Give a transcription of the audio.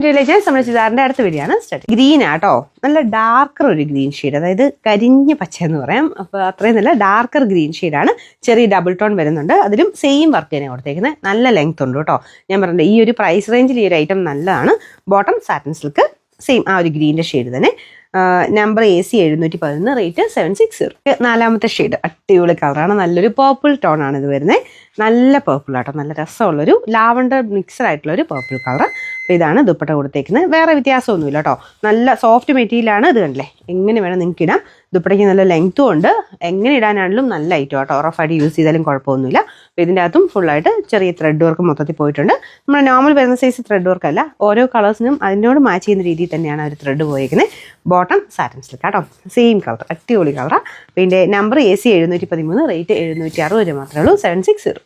നമ്മുടെ ചുരിദാറിന്റെ അടുത്ത വീഡിയോയാണ് സ്റ്റാർട്ട്. ഗ്രീൻ ആട്ടോ, നല്ല ഡാർക്കർ ഒരു ഗ്രീൻ ഷെയ്ഡ്, അതായത് കരിഞ്ഞ പച്ച എന്ന് പറയാം. അപ്പൊ അത്രയും നല്ല ഡാർക്കർ ഗ്രീൻ ഷെയ്ഡാണ്. ചെറിയ ഡബിൾ ടോൺ വരുന്നുണ്ട്. അതിലും സെയിം വർക്ക് തന്നെ കൊടുത്തേക്കുന്നത്. നല്ല ലെങ്ത് ഉണ്ട് കേട്ടോ. ഞാൻ പറഞ്ഞില്ല, ഈ ഒരു പ്രൈസ് റേഞ്ചിൽ ഈ ഒരു ഐറ്റം നല്ലതാണ്. ബോട്ടം സാറ്റിൻ സിൽക്ക്, സെയിം ആ ഒരു ഗ്രീനിന്റെ ഷെയ്ഡ് തന്നെ. Number AC 711, rate 760. നാലാമത്തെ ഷെയ്ഡ് അടിപൊളി കളറാണ്. നല്ലൊരു പേർപ്പിൾ ടോൺ ആണ് ഇത് വരുന്നത്. നല്ല പേർപ്പിൾ ആട്ടോ, നല്ല രസമുള്ളൊരു ലാവണ്ടർ മിക്സഡ് ആയിട്ടുള്ള ഒരു പേർപ്പിൾ കളർ. അപ്പോൾ ഇതാണ് ദുപ്പട്ട കൊടുത്തേക്കുന്നത്. വേറെ വ്യത്യാസമൊന്നുമില്ല കേട്ടോ. നല്ല സോഫ്റ്റ് മെറ്റീരിയലാണ്. ഇത് കണ്ടില്ലേ, എങ്ങനെ വേണം നിങ്ങൾക്ക് ഇടാം. ദുപ്പട്ടയ്ക്ക് നല്ല ലെങ്ത്തും ഉണ്ട്. എങ്ങനെ ഇടാനാണെങ്കിലും നല്ല ഐറ്റം കേട്ടോ. റഫായിട്ട് യൂസ് ചെയ്താലും കുഴപ്പമൊന്നുമില്ല. അപ്പോൾ ഇതിൻ്റെ അകത്തും ഫുള്ളായിട്ട് ചെറിയ ത്രെഡ് വർക്ക് മൊത്തത്തിൽ പോയിട്ടുണ്ട്. നമ്മുടെ നോർമൽ വരുന്ന സൈസ് ത്രെഡ് വർക്ക് അല്ല, ഓരോ കളേഴ്സിനും അതിനോട് മാച്ച് ചെയ്യുന്ന രീതിയിൽ തന്നെയാണ് ഒരു ത്രെഡ് പോയിരിക്കുന്നത്. ബോട്ടം സാറ്റിൻ സിൽക്ക് കേട്ടോ, സെയിം കളർ, അടിപൊളി കളറാണ്. അപ്പോൾ ഇതിൻ്റെ നമ്പർ AC 713, റേറ്റ് 760 മാത്രമേ ഉള്ളൂ. 760.